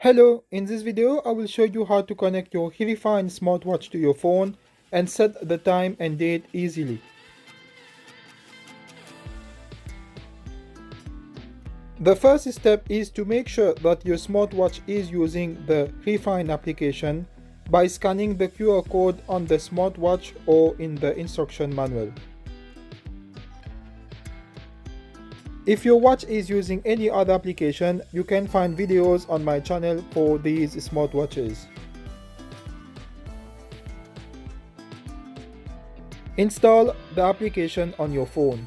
Hello, in this video I will show you how to connect your HryFine Smartwatch to your phone and set the time and date easily. The first step is to make sure that your smartwatch is using the HryFine application by scanning the QR code on the smartwatch or in the instruction manual. If your watch is using any other application, you can find videos on my channel for these smartwatches. Install the application on your phone.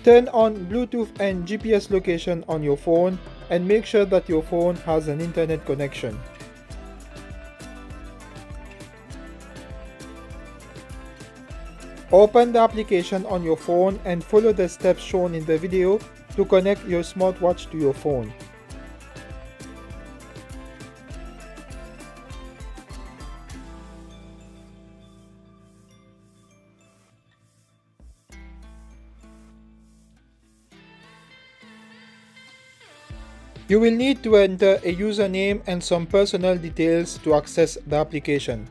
Turn on Bluetooth and GPS location on your phone and make sure that your phone has an internet connection. Open the application on your phone and follow the steps shown in the video to connect your smartwatch to your phone. You will need to enter a username and some personal details to access the application.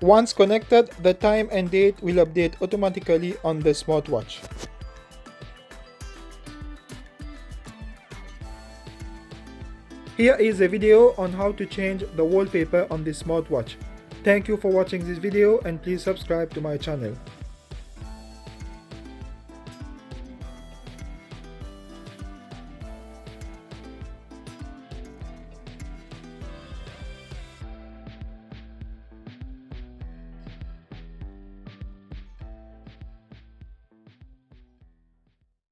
Once connected, the time and date will update automatically on the smartwatch. Here is a video on how to change the wallpaper on this smartwatch. Thank you for watching this video and please subscribe to my channel.